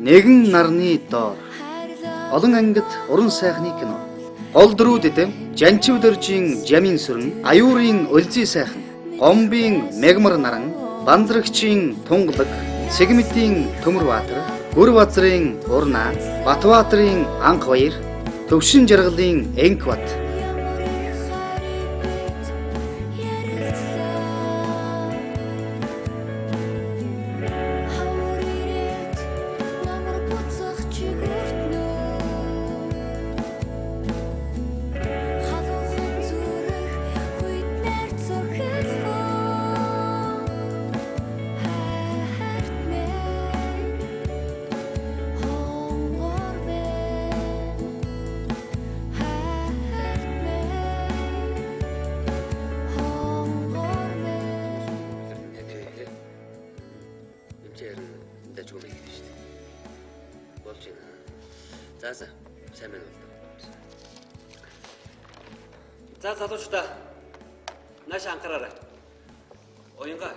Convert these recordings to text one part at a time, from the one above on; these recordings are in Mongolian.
Нэгэн нарны доор олон ангид уран сайхны кино. Гол дөрүүд эдэм Жанчив дөржийн Жамин сүрэн, Аюурын Өлзий сайхан, Гомбын Мегмар наран, Банзрагчийн Тунгалаг, Сэгмэтийн Төмөрбаатар, Гүрбазрын Урнаа, Батбаатарын Анх баяр, Төвшин жаргалын Энкбат. За залуучдаа нааш анхаараарай. Уянга.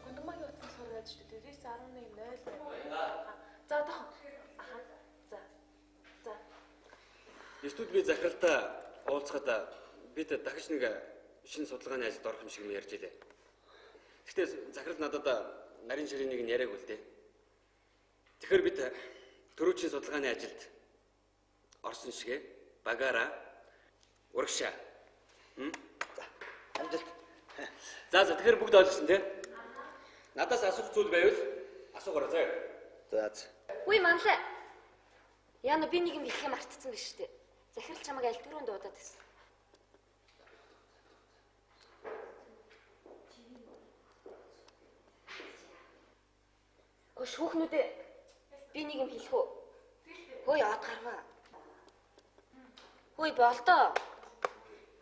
Гүндмагийн утас болохоор байж дээ 911 0. За тоо. Аха. За. Эртүүд би захиралтай уулзахад бид дахиж нэг шинэ судалгааны ажилд орох юм шиг ярьж илээ. Гэхдээ захирал надад нарийн ширийн нэг нь яриаг үлдээ. Тэгэхээр бид төрөөчийн судалгааны ажилд орсон шигэ багаараа урагшаа. За, амжилт. За тэгэхээр бүгд ойлгосон тий? Надаас асуух зүйл байвал асуугаарай заа. За. Үгүй манлаа. Яна би нэг юм хэлэх мартцсан биш үү? Захирал чамайг аль дөрөнд дуудаад байсан. Өө шүүхнүүдээ би нэг юм хэлэх үү? Хөөе ад гарваа. Хөөе болдоо.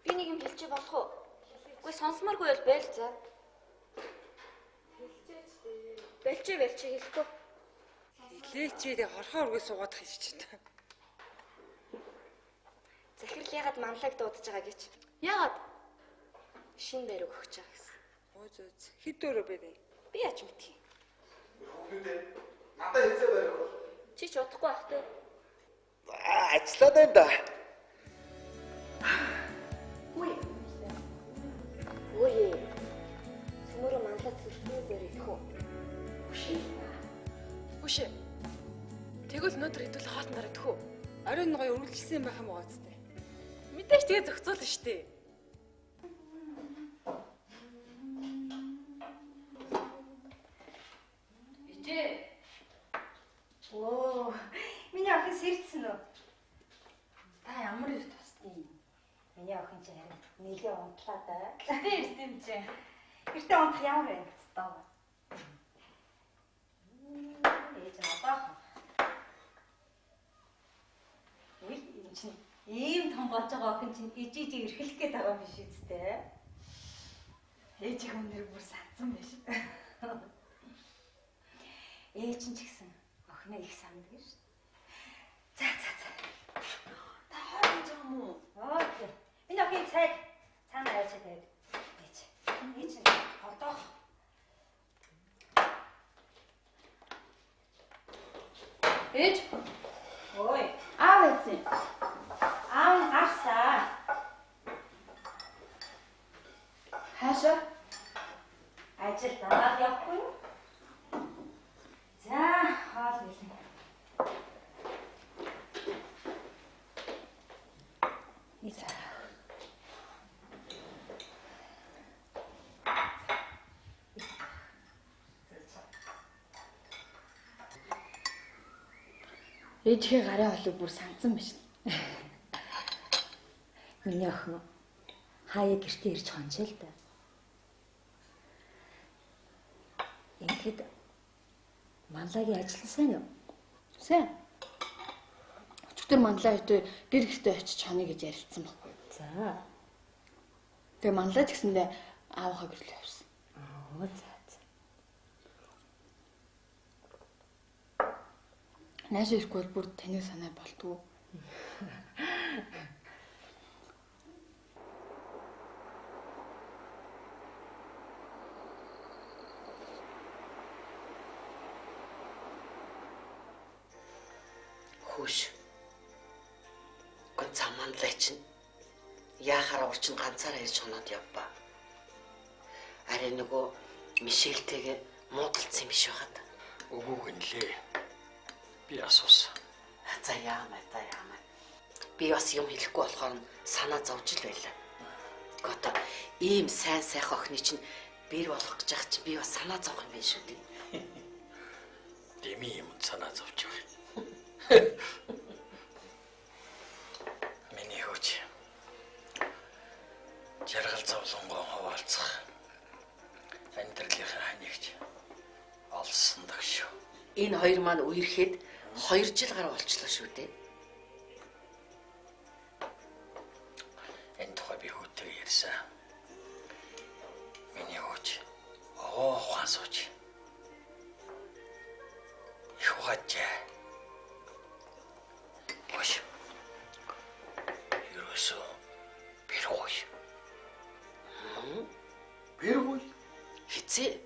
Би нэг юм хэлчих болох уу? Үгүй сонсоморгүй бол байл за. Хэлчихээ хэлэхгүй. Хэлээчээ хорхоо өргөө суугаад хэлчих та. Захирал ягаад манлайг дуудаж байгаа гэж? Ягаад? Шинэ байр өгч байгаа гэсэн. Өө зөө. Хэд өрөө бэ? Би яаж мэдхий? Надад хэлсэн байх уу? Чи ч удахгүй байх тий. Ажиллаад байна да. Ой. Сүмөр манлай цэвэрхэн зэрэг идэх үү? Хүш. Тэгвэл өнөөдөр хэдүүл хаалтан дараа идэх үү? Оройн гоё өргөлжсэн юм байх юм уу гэжтэй. Мэдээж тэгээ зохицуулна штэ. Оо, миний охин сэрдсэн үү? Та ямар их тусдیں۔ Миний охин ч харин нэлээ унтлаа да. Гэтэ ирсэн юм чи. Гэртээ унтах ямар вэ? Став. Ээж надаа. Энэ чинь ийм том болж байгаа охин чинь ижиж эрхлэх гээд байгаа биш үстэй. Ээж өнөр бүр санцсан байж. Ээж чинь ч гэсэн охиноо их санддаг шүү. За. Та хоолж байгаа юм уу? Окей. Энэ охин цайг цаана яаж тэгээд ээж. Ээж нь одоох. Ээж. Ой. Аав эзэн. Аав гарсаа. Хаашаа? Ажил дараад явахгүй юу? За, хоол хэлнэ. Ица. Ээжийнхээ гарын холыг бүр санцсан биш. Миний охин хаяа гэртээ ирж хончоо л да. Ингээд манлагийн ажил сайн уу? Сайн. Өчигдөр манлаа хэвээр гэр гэртээ очиж хонё гэж ярилцсан байхгүй. За. Тэгээ манлаа ч гэсэндээ аавынхаа гэрлээ явсан. Оо за. Нааш ирэхгүй бүр таны санаа болтгоо. Хөөш. Гон заманлаа чинь яахаар урчин ганцаараа ирж хоноод явбаа. Арай нөгөө Мишельтэйгээ муудалцсан юм биш байгаад. Үгүй гэнлээ. Би асуусан. За яамаа. Би бас юм хэлэхгүй болохоор санаа зовж л байлаа. Гото ийм сайн сайхан охины чинь бэр болох гэж байгаа чинь би бас санаа зовх юм байна шүү дээ. Деми юм санаа зовж байгаа. Миний хөөч. Жаргал зовлонгоо хаваалцах. Амьдралынхаа ханигч олсон дагш. Энэ хоёр маань үерхэд 2 жил гаруй болчихлоо шүү дээ. Энэ тухай би хөөтэйгээ ярьсан. Миний хөөч ухаан сууч. Их ухаатай. Бош. Ерөөсөө бэргүй. Бэргүй? Хизээ?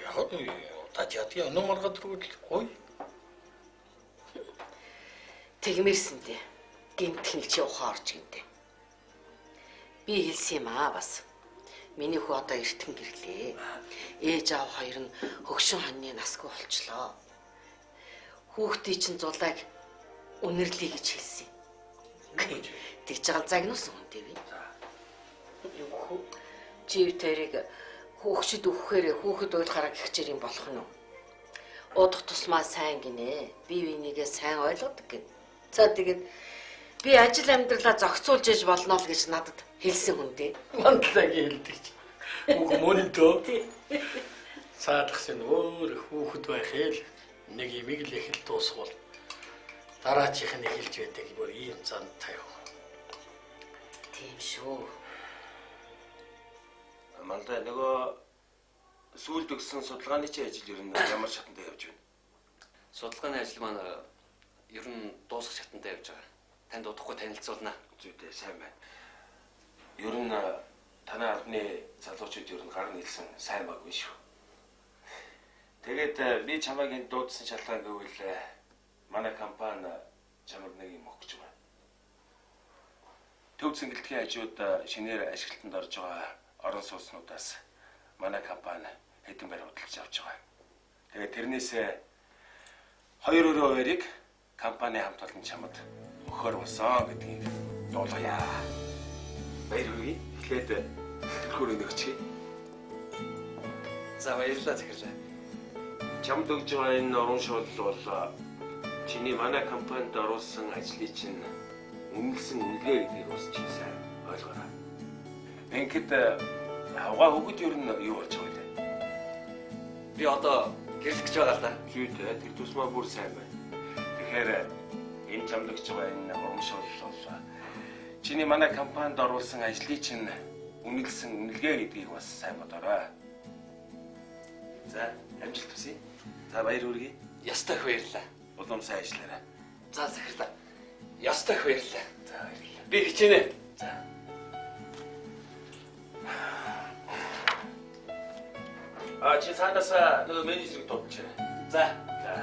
Яг тачаати номерга трүүл ой. Тэгмэрсэн дээ. Гинтгэл чи ухаан орж гинтэй. Би хэлсэн юм аа бас. Миний хүү одоо эртхэн гэрлээ. Ээж аав хоёр нь хөгшин хоньны насгүй болчлоо. Хүүхдийн чинь зулайг үнэрлэе гэж хэлсэн. Тэгж байгаа загнуусан хүнтэй би. Чи тэрийг хүүхчд өгөхээр хүүхэд ойлгохаараа гихчээр юм болох нь уу? Удах тусмаа сайн гинэ. Бие бинийгээ сайн ойлгодог гин. За тэгээд би ажил амьдралаа зохицуулж яж болно л гэж надад хэлсэн хүнтэй. Мандлагийн хэлдэг чи. Үг мөндөө. Саадахсын өөр хүүхэд байхэл нэг имийг л эхэл дуусгал. Дараачих нь эхэлж байдаг бүр ийм зантай юу. Тийм шүү. Мандаа нөгөө сүүлд өгсөн судалгааны чи ажил ер нь ямар шатанд явж байна? Судалгааны ажил маань ер нь дуусах шатанд явж байгаа. Танд удахгүй танилцуулнаа. Зүйтэй сайн байна. Ер нь танай албаны залуучууд ер нь гар нийлсэн сайн баг биш шүү. Тэгээд би чамайг энэ дуудсан шалтгаан гэвэл манай компани чамд нэг юм өгч байна. Төв цэнгэлтгийн хажууд шинээр ашиглалтанд орж байгаа орон сууцнуудаас манай компани хэдэн байр худалдаж авч байгаа. Тэгээд тэрнээс 2% компани хамт олон чамд өгөхөр болсон гэдгийг дуулгая. Баяр хүргэе. Эхлээд төлхөр өгчээ. За баярлалаа захирлаа. Чамд өгж байгаа энэ уран шуул бол чиний манай компанид оруулсан ажлыг чинь үнэлсэн үнэлгээ гэдгийг бас чи сайн ойлгоорой. Ингээд хавгаа хөгд ер нь юу болж байгаа вэ? Би одоо гэрлэх гэж байгаа л да. Зүйтэй тэр тусмаа бүр сайн байна. Тэгэхээр энэ чамд өгж байгаа энэ уран шуул бол чиний манай компанид оруулсан ажлыг чинь үнэлсэн үнэлгээ гэдгийг бас сайн бодоорой. За, амжилт хүсье. За баяр хүргэе. Ястах баярлалаа. Улам сайн ажиллаарай. За захирлаа. Ястах баярлалаа. За баярлалаа. Би хичээнэ. За. Чи цаанаас нөгөө менежерийг дуудчихъя. За. За.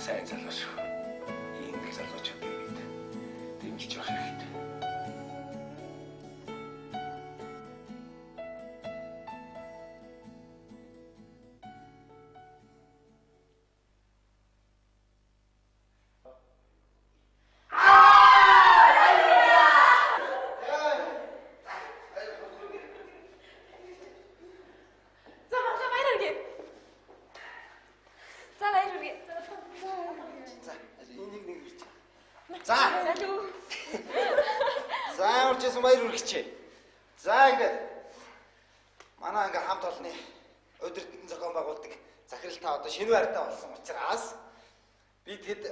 Сайн залуу шүү. Ийм л залуучуудыг бид дэмжиж явах хэрэгтэй. За урьдчилсан баяр хүргэчээ. За ингээд манай ингээ хамт олонны удирдлагын зохион байгуулдаг захирал та одоо шинэ байртаа болсон учраас би тэгэд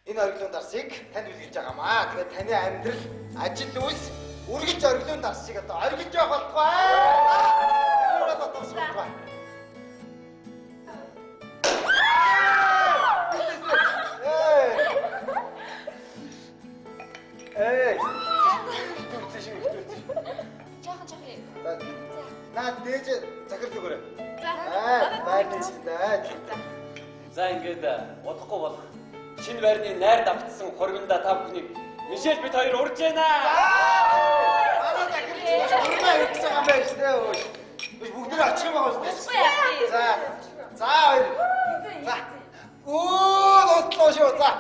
энэ ориглон дарсыг танд үлгэж байгаамаа. Тэгээд таны амьдрал, ажил үйлс үргэлж ориглон дарсыг одоо оргиж явах болтугай. Жаахан. За. Наад дээж захирал өгөөрэй. Баярлалаа. За ингээд удахгүй болох шинэ байрны найр давтсан хоригнда та бүхнийг Мишель бид хоёр урж байна. Манай захирал урмаа өгч байгаа юм байна шүү дээ. Бүгдээ очих юм байгаа шүү дээ. За хоёр. За. Дуслаа шүү. За.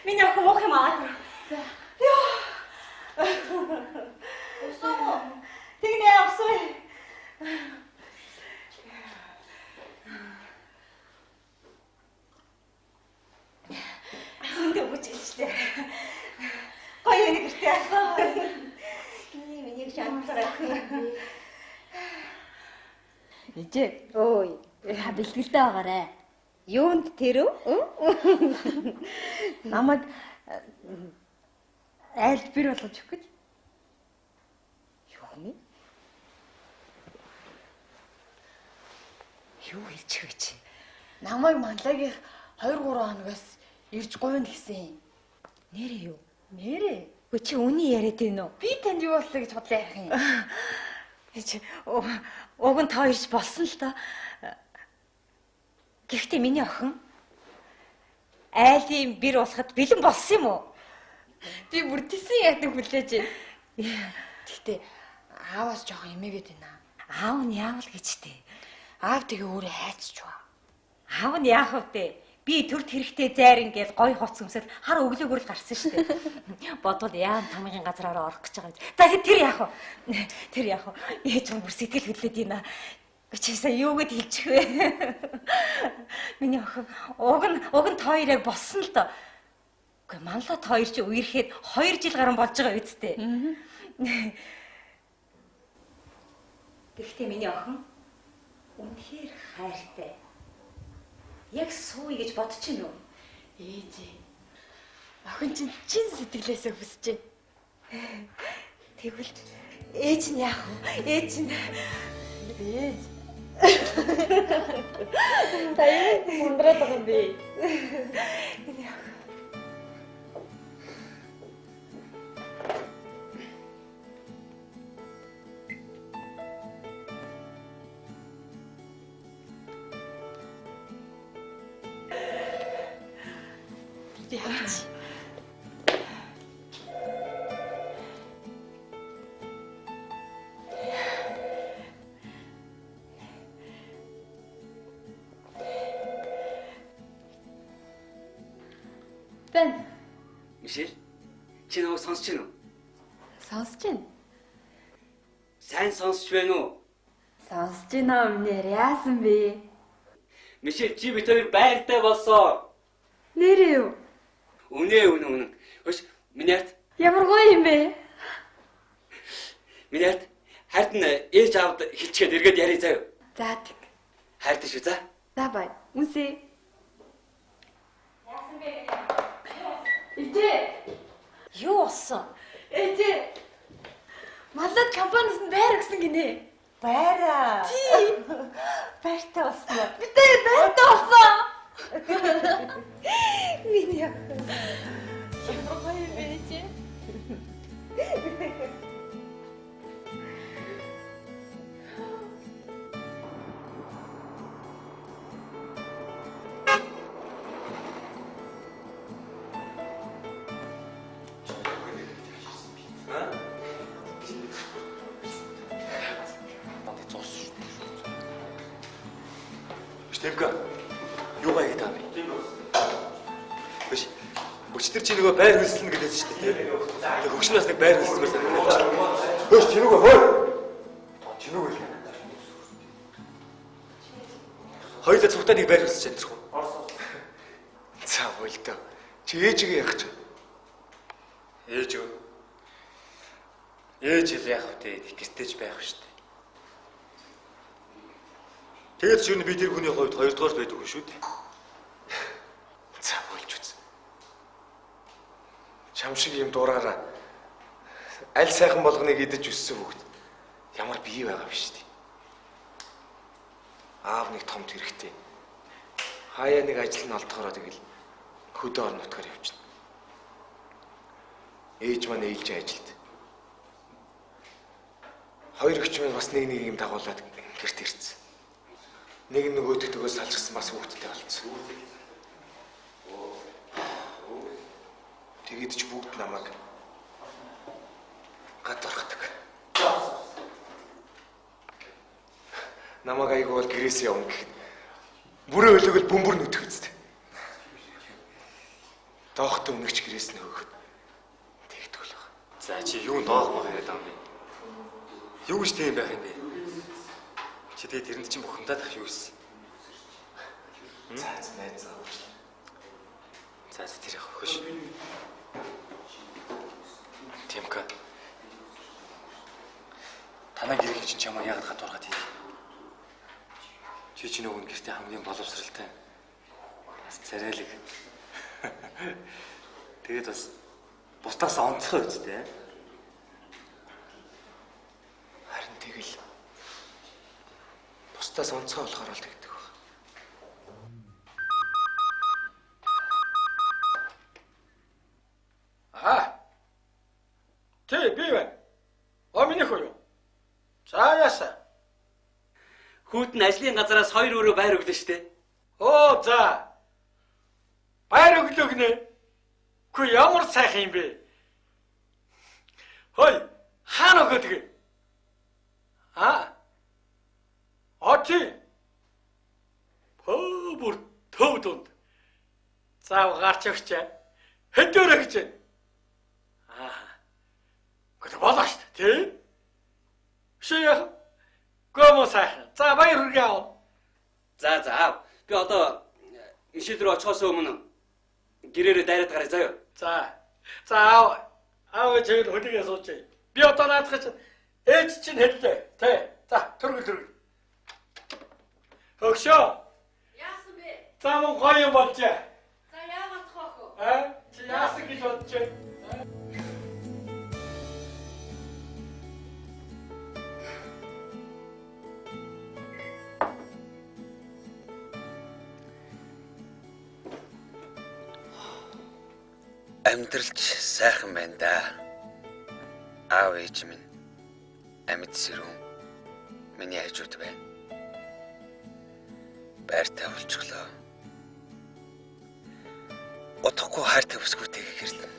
Миний охин мох юм аа. Тэгнэ авсуу. Зөндөө бүжгэлжлээ. Гоё нэг гэртээ алгаа. Миний шантраа. Ижээ. Ой, бэлтгэлтэй байгаарэ. Юунд тэр үү? Намайг айлд бэр болгож өгөх гэж. Юу юм? Юу хэлчих вэ чи? Намайг Манлагийн 2-3 хоногоос ирж гойно гэсэн. Нэрээ юу? Нэрээ? Үгүй чи үний яриад байна уу? Би танд юу боллоо гэж бодлоо ярих юм. Чи уг нь та ирж болсон л доо. Гэхдээ миний охин айлын бэр болоход бэлэн болсон юм уу? Би бүр тийсэн яадаг хүлээж байна. Гэхдээ ааваас жоохон эмээгээд байна. Аав нь яавал гэжтэй. Аав тэгээ өөрөө хайцч ба. Аав нь яах вэ? Би төрт хэрэгтэй зайр ингээл гой хоц өмсөд хар өглөөгөр л гарсан шүү дээ. Бодвол яам тамгийн газраараа орох гэж байгаа юм. За тэр яах вэ? Тэр яах вэ? Ээж хүн бүр сэтгэл хөдлөд ийна. Чи сая юу гэд хэлчих вэ? Миний охин уг нь та хоёр яг болсон л доо. Гэхдээ манлаа та хоёр чи үерхэд 2 жил гарan болж байгаа үсттэй. Гэхдээ миний охин үнэхээр хайртай. Яг сууя гэж бодчих нь үү? Ээжээ. Охин чинь чин сэтгэлээсээ хүсэж байна. Тэгвэл ээж нь яах вэ? Ээж нь ээж. Таяа ундраад байгаа юм би. Яач. Бэн. Мишель, чи намайг сонсож байна уу? Сонсож байна. Сайн сонсож байна уу? Сонсож байна өмнөр яасан бэ? Мишель, чи бид хоёр байртай болсон. Нэрээ юу? Үнэн. Хөш, миний ард. Ямар гоё юм бэ? Миний ард хард нь ээж аавд хичгээд эргээд ярий заяа. За тэг. Хайртай шүү за. За бай. Үнсээ. Яасан бэ? Ижээ. Юу болсон? Ижээ. Маллад компаниас нь байр өгсөн гинэ. Байраа. Тий. Байртай болсон уу? Бид байртай болсон. Миний охин. Ямар гоё байж. Стэмка. Юу гайг таа бэ? Биш. Өчтөр чи нөгөө байр хөлслөн гэдээс шүү дээ. Тэгээ хөгшнөөс нэг байр хөлсмөр санагдаж байна. Хөөш чи нөгөө хой. Чи нөгөө. Хоёулаа цугтаа нэг байр хөлсөж чадчих уу? За болтой. Чи ээжигээ яах гэж вэ? Ээж юу? Ээж л яах вэ? Гэртеж байх шүү дээ. Тэгээд ч юу би тэр хүний хувьд хоёрдугаар байдаг хүн шүү дээ. За болж үз. Чам шиг юм дураараа аль сайхан болгоныг идэж өссөн хүүхэд ямар бие байгаа биш дээ. Аав нэг том хэрэгтэй. Хаяа нэг ажил нь олдохороо тэгэл хөдөө орон нутгаар явчихна. Ээж маань ээлж ажилд. Хоёр эгч маань бас нэг юм дагуулад гэрт ирсэн. Нэг нөгөөдөө төгөөс салжсан бас хүүхдтэй болсон. Тэгээд ч бүгд намайг гад орхдог. Намайг айгуул гэрээсээ явна гэхэд бүрээ өлөөгөл бөмбөр нүдэх үстэй. Доохтой өнөгч гэрээс нь хөөхөд тэгдэг л байгаа. За чи юу доох байх яриад байгаа юм бэ? Юу гэж тийм байх юм бэ? Чи тэгээд тэрэнд чинь бухимдаад ах юу гэсэн? За найз. За тэр яг хөш. Тимка. Танаа гэрээ чинь чамаа яагаад хатуургаад хийв? Чи нөгөө гэртээ хамгийн боловсралтай. Бас царайлаг. Тэгээд бас бусдаас онцгой үстэй. Харин тэгэл бусдаас онцгой болохоор л тэгдэг баг. Тэ би байна. Миний хөө юу? За яасан. Хүүт нь ажлын газараас 2 өрөө байр өглөө штэ. Оо за. Байр өглөө гинэ. Хөө ямар сайхан юм бэ? Хой, хаана өгөөд гээ? Очи. Бүр төв дунд. Заав гарч өгч. Хэдээр өгч. Гот болоо штэ, тий? Шээ. Гомо сайхан. За баяр хүргээ аа. За. Би одоо ишил рүү очихоос өмнө гэрээрээ дайраад гараа заяа. За. Аав чиг хөдөлгөөс сууж. Би одоо наадах чинь ээж чинь хэллээ. Тэ. За, төргөл. Хөгшөө. Яасан бэ? За мөн гоё юм болжээ. За яагаад тохоо? Чи яасан гэж бодож байна? Амьдралч сайхан байна да. Аав ээж минь амьд сэрүүн миний хажууд байна. Байртай болчихлоо. Удахгүй хайртай бүсгүүтэйгээ гэрлэн.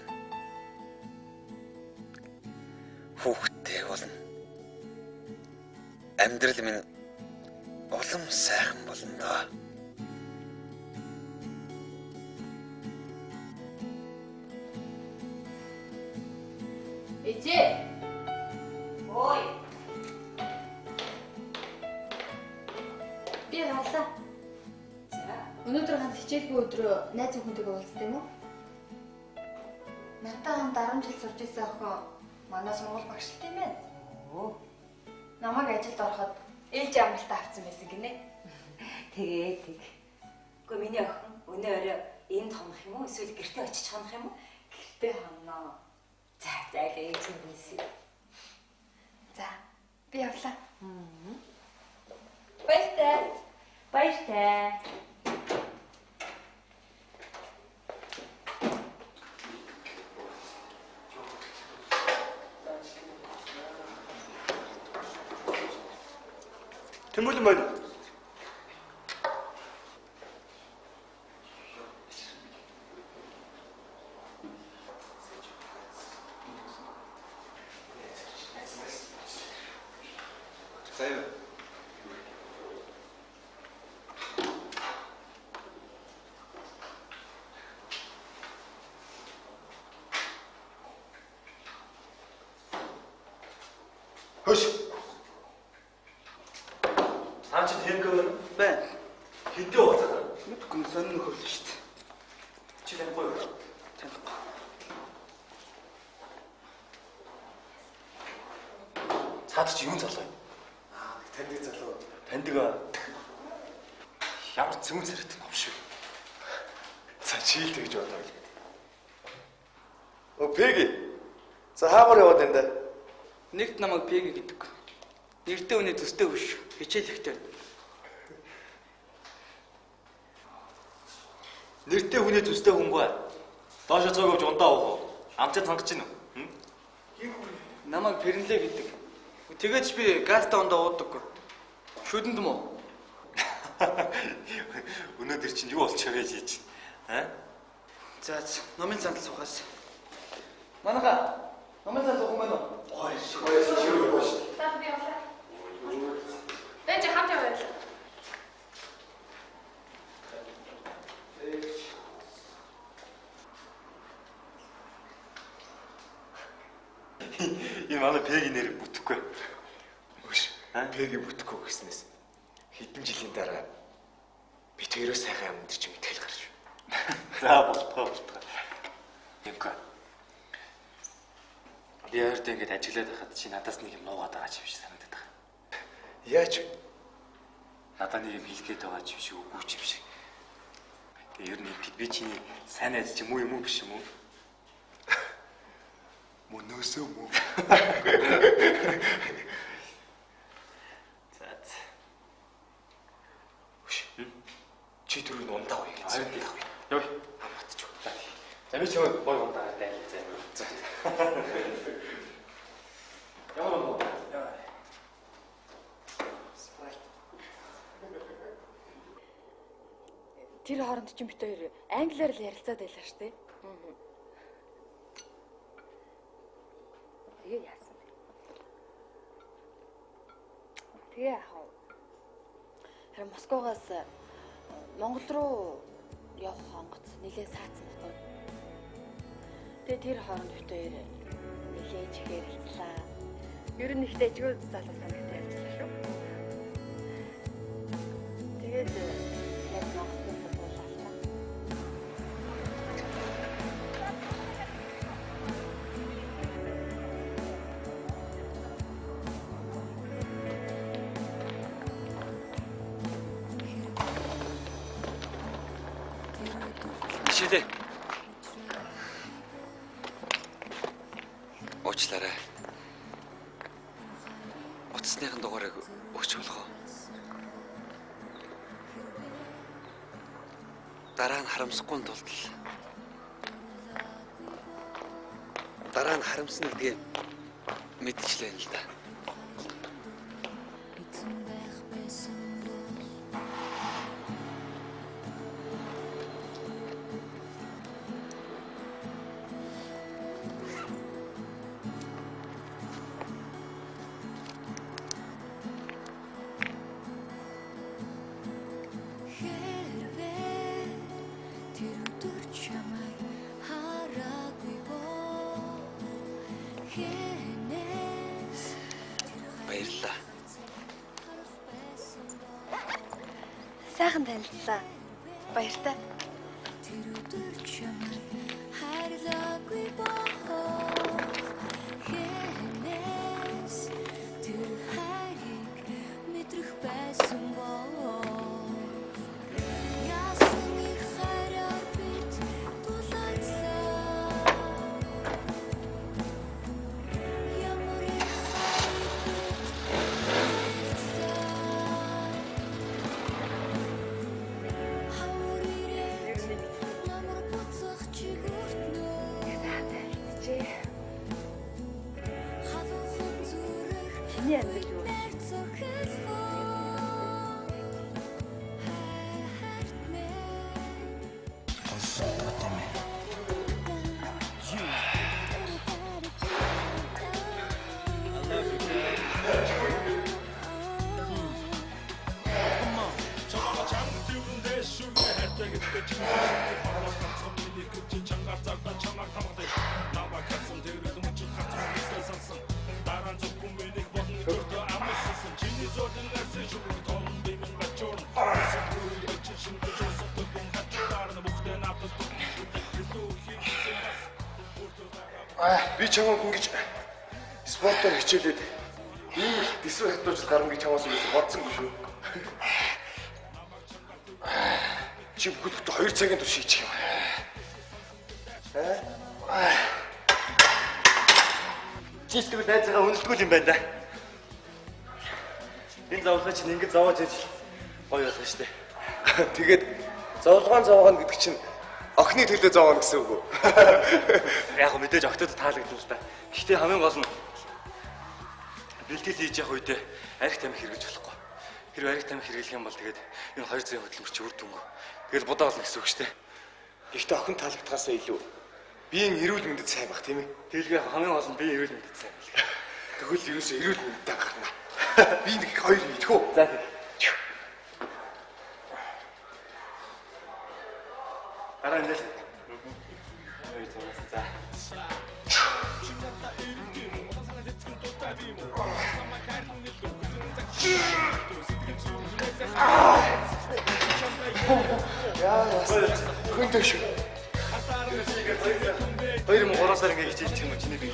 Хүүхдтэй болно. Амьдрал минь улам сайхан болно доо. Ээжээ. Ой. Би хаалаа. За. Өнөөдөр ганц хичээлгүй өдрөө найз охинтойгоо уулзсан юм уу? Надтай хамт 10 жил сурч ирсэн охин манай сургууль багшлт юм байна. Намайг ажилд ороход ээлж амралтаа авсан байсан гинэ. Тэг. Гэхдээ миний охин өнөө орой энд хонох юм уу? Эсвэл гэртээ очиж хонох юм уу? Гэртээ хонноо. За ээж юм бийсэн. За, би явлаа. Баяртай. Тэмүүлэн байна. Сайн. Хөш. Цаа чи тэргөө байна. хэдэн уцаа? Мэдгүй сонин нөхөрлөө шүү дээ. Чи танихгүй юу? Танихгүй. Цаад чи юун залуу? Таньдаг залуу. Таньдаг. Ямар зүүн царайтай ном шүү. За чи л тэгж бодоо. О Пеги. За хаагаар яваад энэ. Нэгт намайг Пеги гэдэг. Нэртэй үнэ төстэй хөш. Хичээл ихтэй. Нэртэй хүний төстэй хүнгүй. Доошо цогөөж ундаа уух. Амцаа цангаж гин үү? Намайг Пернлэ гэдэг. Тэгэж би газтай ундаа уудаггүй. Шүдэнд мө. Өнөөдөр чинь юу болчихоо гэж хийж байна? За номын сандал сухаас. Манаха. Номын сандал суух юм байна уу? Гой шүү. За би явлаа. Ээж хамт яваа. Энэ манай Пеги нэр бүтэхгүй. Өш. Пеги бүтэхгүй гэснээс хэдэн жилийн дараа бид хоёроо сайхан амьд чи мэтгэл гарч. За болтгоо. Ямка. Би өөртөө ингэж ажиглаад байхад чи надаас нэг юм нуугаад байгаа юм шиг санагдаад байна. Яаж вэ? Надад нэг юм хэлгээд байгаа юм шиг үгүй юм шиг. Тэгээ ер нь би чиний сайн найз ч юм уу биш юм уу? Мөнөөсөө мөн. За. Чи түрүү ундаа уу гэж. Яв. Хамаач. За. За би чамд гой ундаа дайлаа. За. Ямар уу? Тэр хооронд ч бид хоёр англиар л ярилцаад байлаа шүү дээ. Тэгээ яасан бэ? Тэгээ яах вэ? Тэр Москвагаас Монгол руу явах хонгоц нэлээд саацсан байхгүй. Тэгээ тэр хооронд бид хоёр нэлээд чихээр хэллаа. Ер нь ихтэй ажгүй залуу санагтай ярьжлаа шүү. Тэгээд яг Монголд суулгалаа. Шилээ. Уучлаарай. Утасныхан дугаарыг өгч болох уу? Дараа нь харамсахгүй тулд дараа нь харамсна гэдгийг мэдчихлээ л да. Баярлалаа. Сайхан танилцлаа. Баяртай. Би чамайг ингэж спортоор хичээлээд ийм дэсвэр хатуужл гарна гэж чамаас үгүйс бодсонгүй шүү. Чи бүгд 2 цагийн турш хийчих юм. Чичдэг найзгаа үнэлдэггүй юм байна да. Энэ зовлон чинь ингэж зовоож иж гоё болох штэ. Тэгээд зовлон гэдэг чинь охины төлөө зовоно гэсэн үг үү? Яг мэдээж октод таалагдсан л да. Гэхдээ хамгийн гол нь бэлтгэл хийж явах үедээ арх тамхи хэрэглэж болохгүй. Хэрвээ арх тамхи хэрэглэх юм бол тэгээд энэ 200 хөдөлмөрч үр дүнгүй. Тэгээд будаа болно гэсэн үг шүү дээ. Гэхдээ охин таалагдахаасаа илүү биеийн эрүүл мэндэд сайн бах тийм ээ. Тэгэлгүй хамгийн гол нь биеийн эрүүл мэндэд сайн байх. Тэгвэл ерөөсөө эрүүл мэндэд гарна. Би нэг хоёр хийх үү? За тийм. Дараа нь л. За. Хөндөш. Хоёр юм 3 сар ингэ хичээлчих юм уу чиний би.